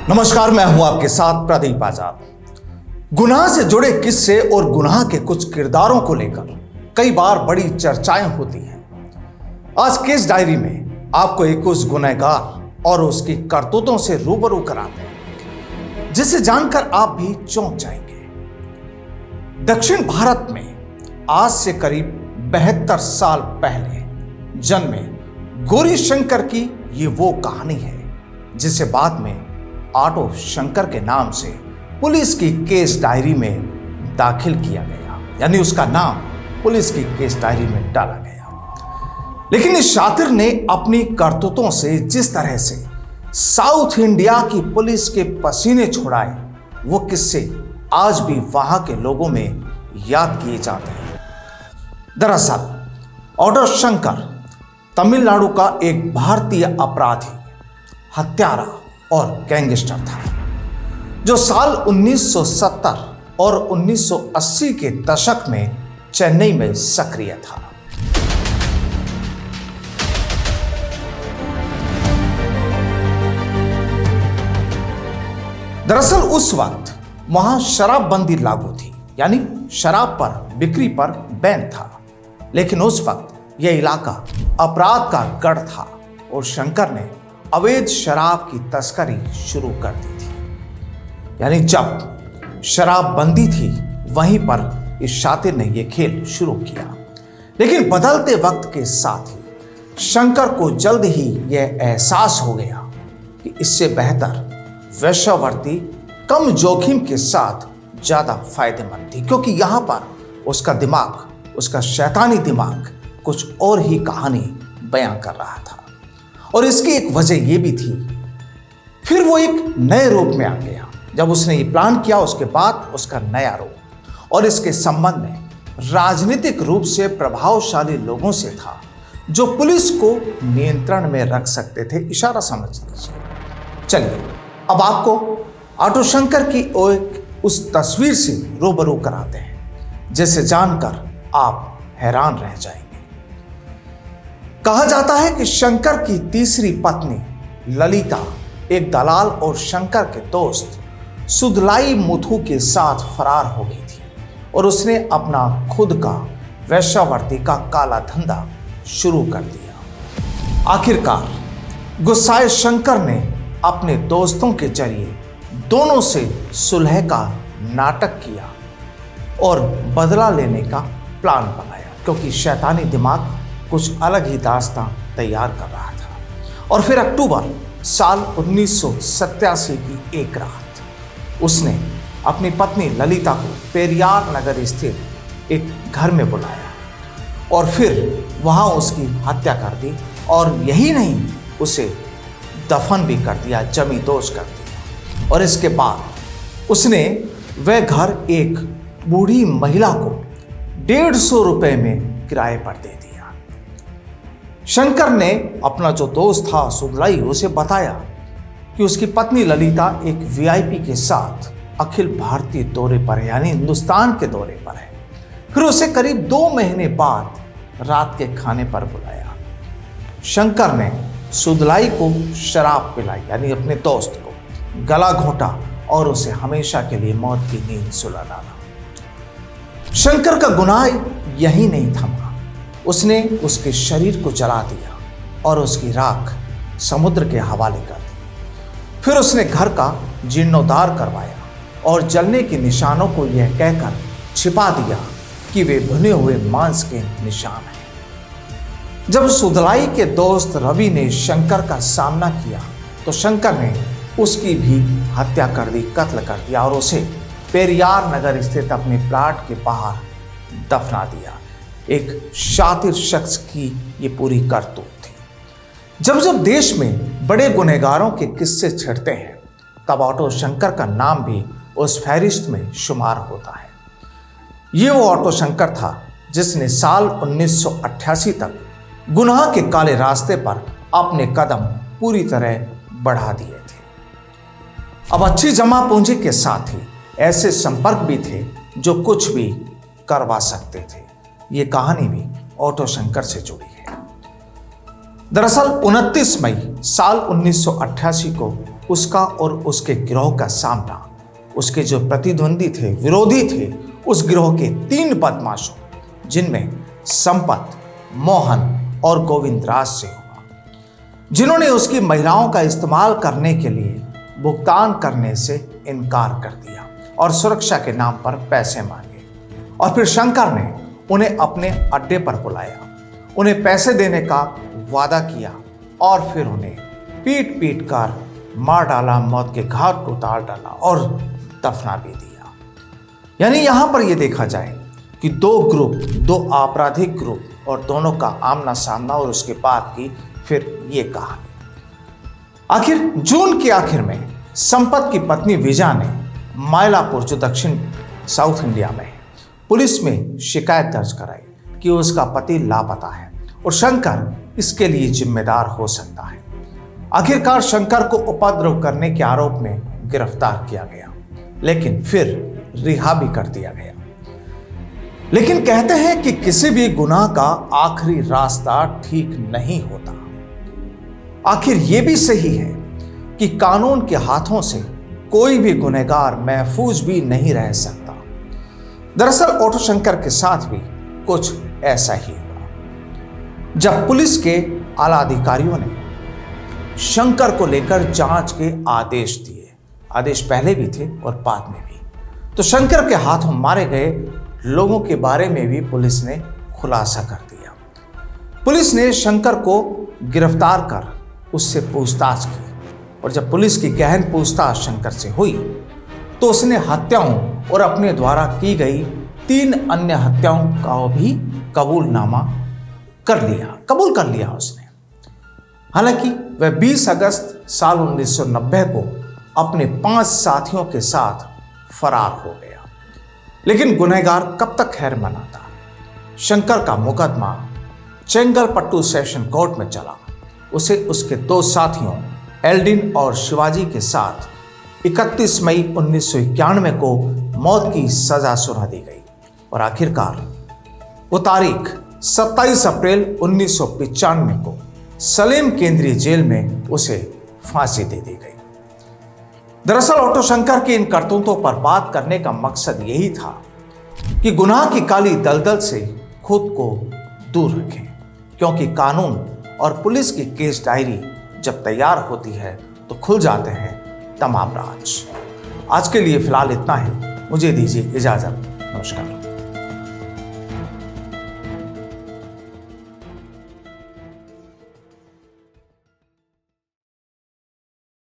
नमस्कार, मैं हूं आपके साथ प्रदीप आजाद। गुनाह से जुड़े किस्से और गुनाह के कुछ किरदारों को लेकर कई बार बड़ी चर्चाएं होती हैं। आज केस डायरी में आपको एक उस गुनहगार और उसकी करतूतों से रूबरू कराते हैं जिसे जानकर आप भी चौंक जाएंगे। दक्षिण भारत में आज से करीब 72 साल पहले जन्मे गौरी शंकर की ये वो कहानी है जिसे बाद में ऑटो शंकर के नाम से पुलिस की केस डायरी में दाखिल किया गया, यानी उसका नाम पुलिस की केस डायरी में डाला गया। लेकिन इस शातिर ने अपनी करतूतों से जिस तरह से साउथ इंडिया की पुलिस के पसीने छुड़ाए, वो किस्से आज भी वहां के लोगों में याद किए जाते हैं। दरअसल ऑटो शंकर तमिलनाडु का एक भारतीय अपराधी, हत्यारा और गैंगस्टर था जो साल 1970 और 1980 के दशक में चेन्नई में सक्रिय था। दरअसल उस वक्त वहां शराबबंदी लागू थी, यानी शराब पर बिक्री पर बैन था। लेकिन उस वक्त यह इलाका अपराध का गढ़ था और शंकर ने अवैध शराब की तस्करी शुरू कर दी थी। यानी जब शराब बंदी थी वहीं पर इस शातिर ने यह खेल शुरू किया। लेकिन बदलते वक्त के साथ ही शंकर को जल्द ही यह एहसास हो गया कि इससे बेहतर वेश्यावृत्ति कम जोखिम के साथ ज्यादा फायदेमंद थी, क्योंकि यहां पर उसका दिमाग, उसका शैतानी दिमाग कुछ और ही कहानी बयां कर रहा था। और इसकी एक वजह यह भी थी, फिर वो एक नए रूप में आ गया। जब उसने ये प्लान किया उसके बाद उसका नया रूप, और इसके संबंध में राजनीतिक रूप से प्रभावशाली लोगों से था जो पुलिस को नियंत्रण में रख सकते थे। इशारा समझ लीजिए। चलिए अब आपको ऑटो शंकर की उस तस्वीर से रूबरू कराते हैं जिसे जानकर आप हैरान रह जाएंगे। कहा जाता है कि शंकर की तीसरी पत्नी ललिता एक दलाल और शंकर के दोस्त सुदलाई मुथु के साथ फरार हो गई थी और उसने अपना खुद का वेश्यावृत्ति का काला धंधा शुरू कर दिया। आखिरकार गुस्साए शंकर ने अपने दोस्तों के जरिए दोनों से सुलह का नाटक किया और बदला लेने का प्लान बनाया, क्योंकि शैतानी दिमाग कुछ अलग ही दास्तां तैयार कर रहा था। और फिर अक्टूबर साल 1987 की एक रात उसने अपनी पत्नी ललिता को पेरियार नगर स्थित एक घर में बुलाया और फिर वहां उसकी हत्या कर दी। और यही नहीं, उसे दफन भी कर दिया, जमी दोष कर दिया। और इसके बाद उसने वह घर एक बूढ़ी महिला को 150 रुपए में किराए पर दे दिया। शंकर ने अपना जो दोस्त था सुदलाई, उसे बताया कि उसकी पत्नी ललिता एक वीआईपी के साथ अखिल भारतीय दौरे पर है, यानी हिंदुस्तान के दौरे पर है। फिर उसे करीब 2 महीने बाद रात के खाने पर बुलाया। शंकर ने सुदलाई को शराब पिलाई, यानी अपने दोस्त को गला घोंटा और उसे हमेशा के लिए मौत की नींद सुला डाला। शंकर का गुनाह यही नहीं थमा। उसने उसके शरीर को जला दिया और उसकी राख समुद्र के हवाले कर दी। फिर उसने घर का जीर्णोद्धार करवाया और जलने के निशानों को यह कहकर छिपा दिया कि वे भुने हुए मांस के निशान हैं। जब सुदलाई के दोस्त रवि ने शंकर का सामना किया तो शंकर ने उसकी भी हत्या कर दी, कत्ल कर दिया और उसे पेरियार नगर स्थित अपने प्लाट के बाहर दफना दिया। एक शातिर शख्स की ये पूरी करतूत थी। जब जब देश में बड़े गुनहगारों के किस्से छिड़ते हैं तब ऑटो शंकर का नाम भी उस फहरिस्त में शुमार होता है। ये वो ऑटो शंकर था जिसने साल 1988 तक गुनाह के काले रास्ते पर अपने कदम पूरी तरह बढ़ा दिए थे। अब अच्छी जमा पूंजी के साथ ही ऐसे संपर्क भी थे जो कुछ भी करवा सकते थे। ये कहानी भी ऑटो शंकर से जुड़ी है। दरअसल 29 मई साल 1988 को उसका और उसके गिरोह का सामना उसके जो प्रतिद्वंदी थे, विरोधी थे, उस गिरोह के 3 बदमाशों जिनमें संपत, मोहन और गोविंद राज से हुआ, जिन्होंने उसकी महिलाओं का इस्तेमाल करने के लिए भुगतान करने से इनकार कर दिया और सुरक्षा के नाम पर पैसे मांगे। और फिर शंकर ने उन्हें अपने अड्डे पर बुलाया, उन्हें पैसे देने का वादा किया और फिर उन्हें पीट पीट कर मार डाला, मौत के घाट को उतार डाला और दफना भी दिया। यानी यहां पर यह देखा जाए कि 2 ग्रुप, 2 आपराधिक ग्रुप और दोनों का आमना सामना और उसके बाद की फिर ये कहानी। आखिर जून के आखिर में संपत की पत्नी विजया ने मायलापुर, जो दक्षिण साउथ इंडिया में है, पुलिस में शिकायत दर्ज कराई कि उसका पति लापता है और शंकर इसके लिए जिम्मेदार हो सकता है। आखिरकार शंकर को उपद्रव करने के आरोप में गिरफ्तार किया गया, लेकिन फिर रिहा भी कर दिया गया। लेकिन कहते हैं कि किसी भी गुनाह का आखिरी रास्ता ठीक नहीं होता। आखिर यह भी सही है कि कानून के हाथों से कोई भी गुनहगार महफूज भी नहीं रह सकता। दरअसल ऑटो शंकर के साथ भी कुछ ऐसा ही हुआ। जब पुलिस के आला अधिकारियों ने शंकर को लेकर जांच के आदेश दिए, आदेश पहले भी थे और बाद में भी, तो शंकर के हाथों मारे गए लोगों के बारे में भी पुलिस ने खुलासा कर दिया। पुलिस ने शंकर को गिरफ्तार कर उससे पूछताछ की और जब पुलिस की गहन पूछताछ शंकर से हुई तो उसने हत्याओं और अपने द्वारा की गई 3 अन्य हत्याओं का भी कबूल कर लिया उसने। हालांकि वह 20 अगस्त साल 1990 को अपने 5 साथियों के साथ फरार हो गया। लेकिन गुनहगार कब तक खैर मनाता। शंकर का मुकदमा चेंगलपट्टू सेशन कोर्ट में चला। उसे उसके 2 साथियों एल्डिन और शिवाजी के साथ 31 मई 1991 को मौत की सजा सुना दी गई और आखिरकार वो तारीख 27 अप्रैल 1995 को सलेम केंद्रीय जेल में उसे फांसी दे दी गई। दरअसल ऑटो शंकर के इन करतूतों पर बात करने का मकसद यही था कि गुनाह की काली दलदल से खुद को दूर रखें, क्योंकि कानून और पुलिस की केस डायरी जब तैयार होती है तो खुल जाते हैं तमाम राज। आज के लिए फिलहाल इतना ही, मुझे दीजिए इजाजत। नमस्कार।